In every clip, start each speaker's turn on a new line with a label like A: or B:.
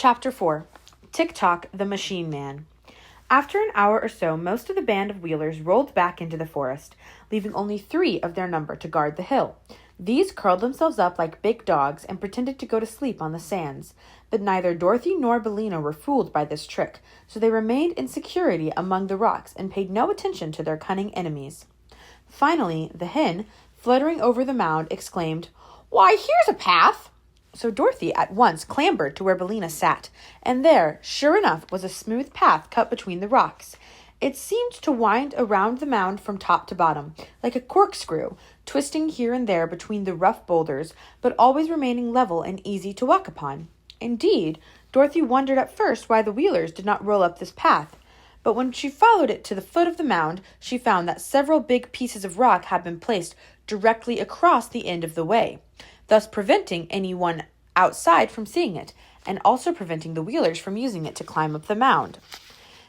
A: Chapter 4. Tick-Tock, the Machine Man. After an hour or so, most of the band of wheelers rolled back into the forest, leaving only 3 of their number to guard the hill. These curled themselves up like big dogs and pretended to go to sleep on the sands. But neither Dorothy nor Bellina were fooled by this trick, so they remained in security among the rocks and paid no attention to their cunning enemies. Finally, the hen, fluttering over the mound, exclaimed, "Why, here's a path!" So Dorothy at once clambered to where Bellina sat, and there, sure enough, was a smooth path cut between the rocks. It seemed to wind around the mound from top to bottom, like a corkscrew, twisting here and there between the rough boulders, but always remaining level and easy to walk upon. Indeed, Dorothy wondered at first why the wheelers did not roll up this path, but when she followed it to the foot of the mound, she found that several big pieces of rock had been placed directly across the end of the way, thus preventing anyone outside from seeing it, and also preventing the wheelers from using it to climb up the mound.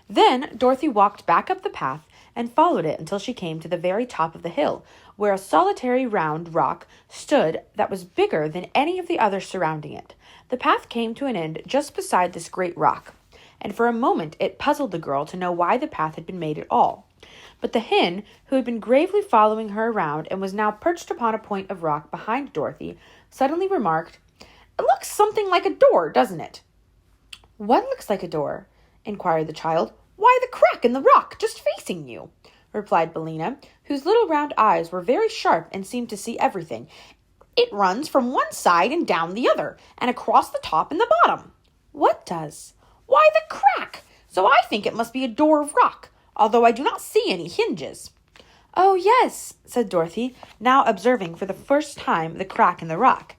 A: Then Dorothy walked back up the path and followed it until she came to the very top of the hill, where a solitary round rock stood that was bigger than any of the others surrounding it. The path came to an end just beside this great rock, and for a moment it puzzled the girl to know why the path had been made at all. But the hen, who had been gravely following her around and was now perched upon a point of rock behind Dorothy, suddenly remarked, "It looks something like a door, doesn't it?" "What looks like a door?" inquired the child. "Why, the crack in the rock just facing you," replied Bellina, whose little round eyes were very sharp and seemed to see everything. "It runs from one side and down the other, and across the top and the bottom." "What does?" "Why, the crack. So I think it must be a door of rock, although I do not see any hinges." "Oh, yes," said Dorothy, now observing for the first time the crack in the rock.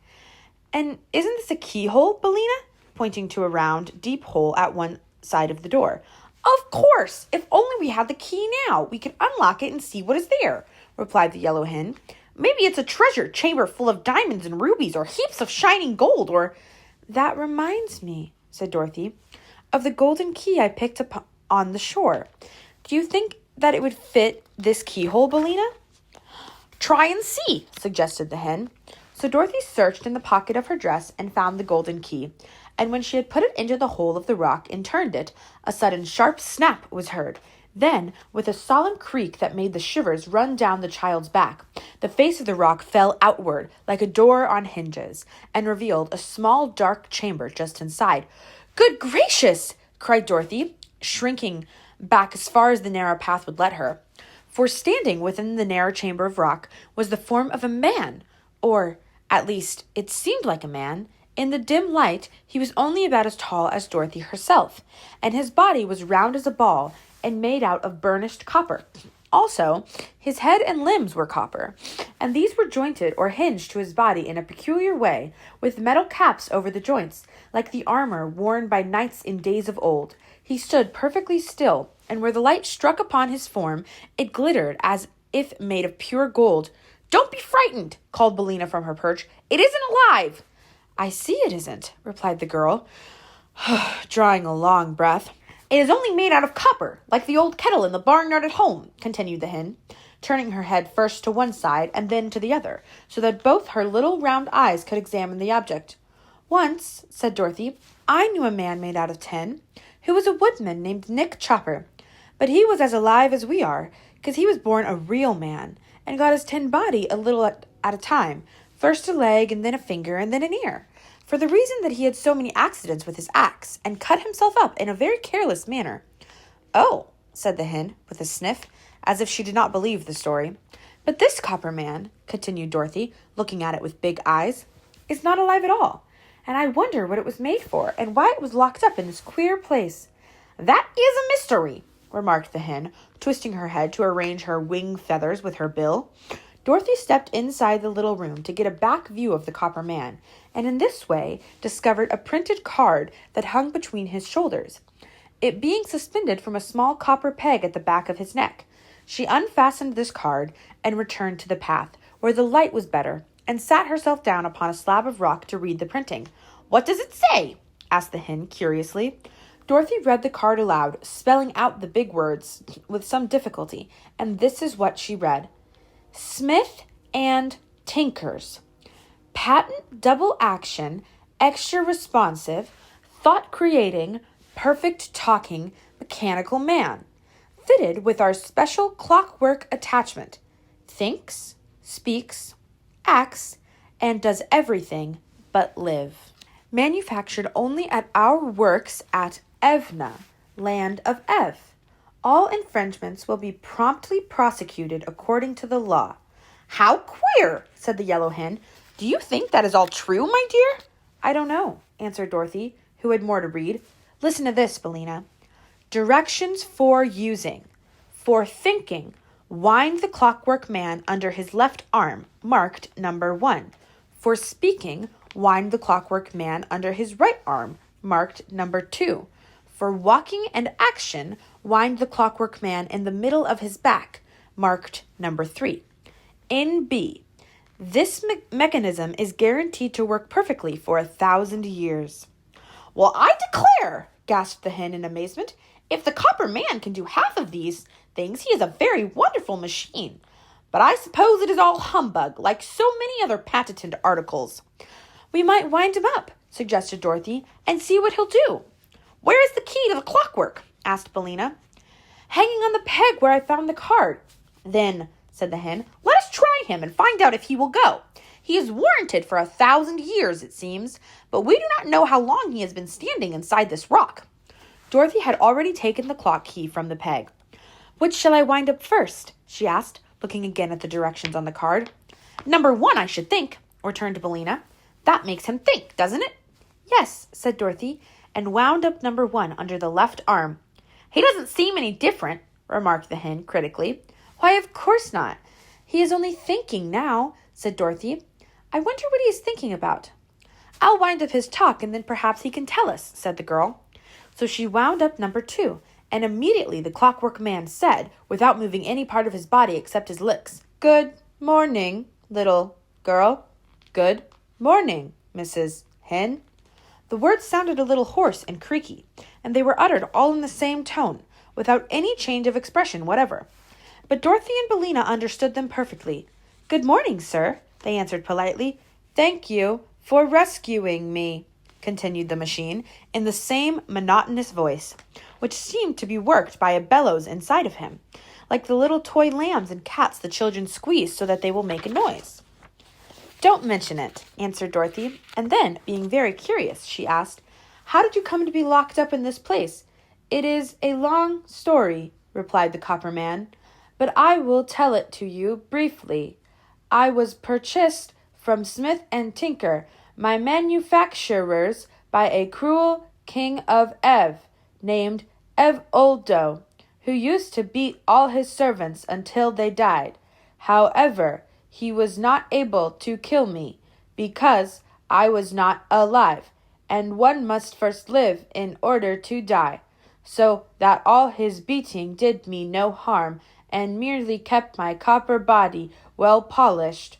A: "And isn't this a keyhole, Bellina?" pointing to a round, deep hole at one side of the door. "Of course! If only we had the key now, we could unlock it and see what is there," replied the yellow hen. "Maybe it's a treasure chamber full of diamonds and rubies, or heaps of shining gold, or—" "That reminds me," said Dorothy, "of the golden key I picked up on the shore. Do you think that it would fit this keyhole, Bellina?" "Try and see," suggested the hen. So Dorothy searched in the pocket of her dress and found the golden key, and when she had put it into the hole of the rock and turned it, a sudden sharp snap was heard. Then, with a solemn creak that made the shivers run down the child's back, the face of the rock fell outward like a door on hinges, and revealed a small dark chamber just inside. "Good gracious!" cried Dorothy, shrinking back as far as the narrow path would let her. For standing within the narrow chamber of rock was the form of a man, or, at least, it seemed like a man. In the dim light, he was only about as tall as Dorothy herself, and his body was round as a ball and made out of burnished copper. Also, his head and limbs were copper, and these were jointed or hinged to his body in a peculiar way, with metal caps over the joints, like the armor worn by knights in days of old. He stood perfectly still, and where the light struck upon his form, it glittered as if made of pure gold. "Don't be frightened," called Bellina from her perch. "It isn't alive." "I see it isn't," replied the girl, drawing a long breath. "It is only made out of copper, like the old kettle in the barnyard at home," continued the hen, turning her head first to one side and then to the other, so that both her little round eyes could examine the object. "Once," said Dorothy, "I knew a man made out of tin, who was a woodman named Nick Chopper. But he was as alive as we are, because he was born a real man, and got his tin body a little at a time, first a leg, and then a finger, and then an ear, for the reason that he had so many accidents with his axe, and cut himself up in a very careless manner." "Oh," said the hen, with a sniff, as if she did not believe the story. "But this copper man," continued Dorothy, looking at it with big eyes, "is not alive at all, and I wonder what it was made for, and why it was locked up in this queer place." "That is a mystery," remarked the hen, twisting her head to arrange her wing feathers with her bill. Dorothy stepped inside the little room to get a back view of the copper man, and in this way discovered a printed card that hung between his shoulders, it being suspended from a small copper peg at the back of his neck. She unfastened this card and returned to the path, where the light was better, and sat herself down upon a slab of rock to read the printing. "What does it say?" asked the hen curiously. Dorothy read the card aloud, spelling out the big words with some difficulty, and this is what she read. "Smith and Tinkers. Patent double action, extra responsive, thought-creating, perfect-talking mechanical man, fitted with our special clockwork attachment, thinks, speaks, acts, and does everything but live. Manufactured only at our works at Evna, land of Ev. All infringements will be promptly prosecuted according to the law. How queer, said the yellow hen. Do you think that is all true, my dear? I don't know, answered Dorothy, who had more to read. Listen to this, Bellina. Directions for using. For thinking, wind the clockwork man under his left arm, marked number 1. For speaking, wind the clockwork man under his right arm, marked number 2. For walking and action, wind the clockwork man in the middle of his back, marked number 3. In B, this mechanism is guaranteed to work perfectly for 1,000 years. Well, I declare, gasped the hen in amazement. If the copper man can do half of these things, he is a very wonderful machine. But I suppose it is all humbug, like so many other patented articles. We might wind him up, suggested Dorothy, and see what he'll do. Where is the key to the clockwork? Asked Bellina. Hanging on the peg where I found the card. Then, said the hen, let us try him and find out if he will go. He is warranted for 1,000 years, it seems, but we do not know how long he has been standing inside this rock. Dorothy had already taken the clock key from the peg. Which shall I wind up first? She asked, looking again at the directions on the card. Number 1, I should think, returned Bellina. That makes him think, doesn't it? Yes, said Dorothy, and wound up number 1 under the left arm. He doesn't seem any different, remarked the hen critically. Why, of course not. He is only thinking now, said Dorothy. I wonder what he is thinking about. I'll wind up his talk, and then perhaps he can tell us, said the girl. So she wound up number 2, and immediately the clockwork man said, without moving any part of his body except his lips, Good morning, little girl. Good morning, Mrs. Hen. The words sounded a little hoarse and creaky, and they were uttered all in the same tone, without any change of expression whatever. But Dorothy and Bellina understood them perfectly. Good morning, sir, they answered politely. Thank you for rescuing me, continued the machine, in the same monotonous voice, which seemed to be worked by a bellows inside of him, like the little toy lambs and cats the children squeeze so that they will make a noise. Don't mention it, answered Dorothy, and then, being very curious, she asked, How did you come to be locked up in this place? It is a long story, replied the copper man, but I will tell it to you briefly. I was purchased from Smith and Tinker, my manufacturers, by a cruel king of Ev, named Evoldo, who used to beat all his servants until they died. However, he was not able to kill me, because I was not alive, and one must first live in order to die, so that all his beating did me no harm, and merely kept my copper body well polished.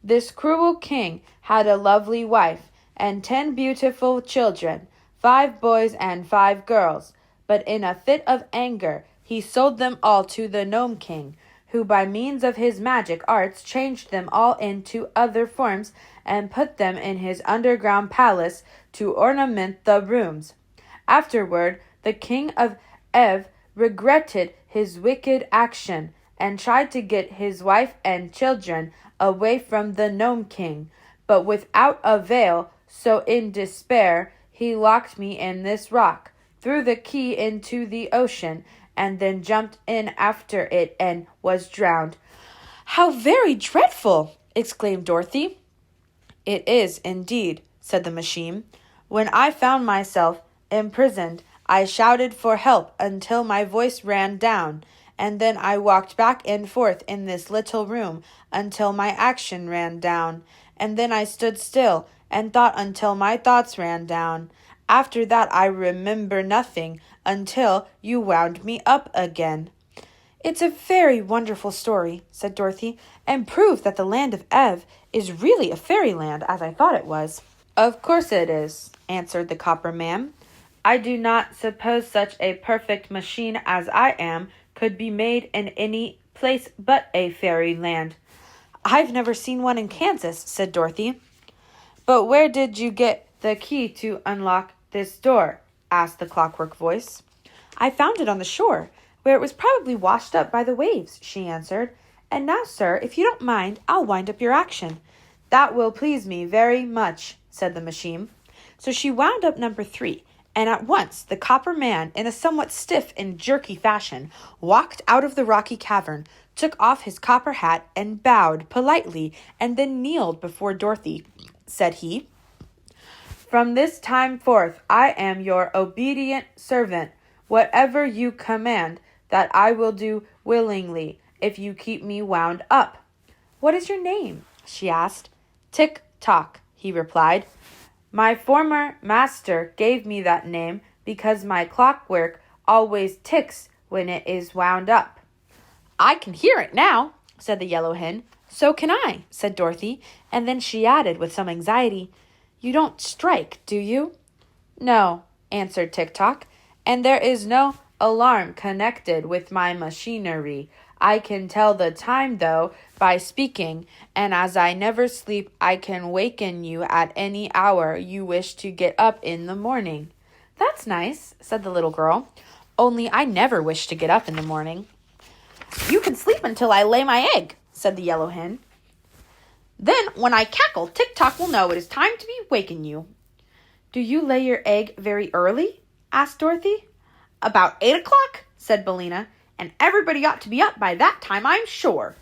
A: This cruel king had a lovely wife, and 10 beautiful children, 5 boys and 5 girls, but in a fit of anger he sold them all to the Gnome King, who by means of his magic arts changed them all into other forms and put them in his underground palace to ornament the rooms. Afterward, the king of Ev regretted his wicked action and tried to get his wife and children away from the Gnome King, but without avail, so in despair he locked me in this rock, threw the key into the ocean, and then jumped in after it and was drowned. How very dreadful! Exclaimed Dorothy. It is indeed, said the machine. When I found myself imprisoned, I shouted for help until my voice ran down, and then I walked back and forth in this little room until my action ran down, and then I stood still and thought until my thoughts ran down. After that I remember nothing until you wound me up again. It's a very wonderful story, said Dorothy, and proves that the land of Ev is really a fairyland as I thought it was. Of course it is, answered the copper man. I do not suppose such a perfect machine as I am could be made in any place but a fairyland. I've never seen one in Kansas, said Dorothy. But where did you get the key to unlock this door?" asked the clockwork voice. "I found it on the shore, where it was probably washed up by the waves," she answered. "And now, sir, if you don't mind, I'll wind up your action." "That will please me very much," said the machine. So she wound up number 3, and at once the copper man, in a somewhat stiff and jerky fashion, walked out of the rocky cavern, took off his copper hat, and bowed politely, and then kneeled before Dorothy. Said he, "From this time forth I am your obedient servant. Whatever you command, that I will do willingly, if you keep me wound up." "What is your name?" she asked. "Tick-tock," he replied. "My former master gave me that name because my clockwork always ticks when it is wound up." "I can hear it now," said the yellow hen. "So can I," said Dorothy, and then she added with some anxiety, "You don't strike, do you?" "No," answered Tick-tock, "and there is no alarm connected with my machinery. I can tell the time, though, by speaking, and as I never sleep, I can waken you at any hour you wish to get up in the morning." "That's nice," said the little girl, "only I never wish to get up in the morning." "You can sleep until I lay my egg," said the yellow hen. "Then, when I cackle, Tick-tock will know it is time to be waking you." "Do you lay your egg very early?" asked Dorothy. "About 8 o'clock," said Billina, "and everybody ought to be up by that time, I'm sure."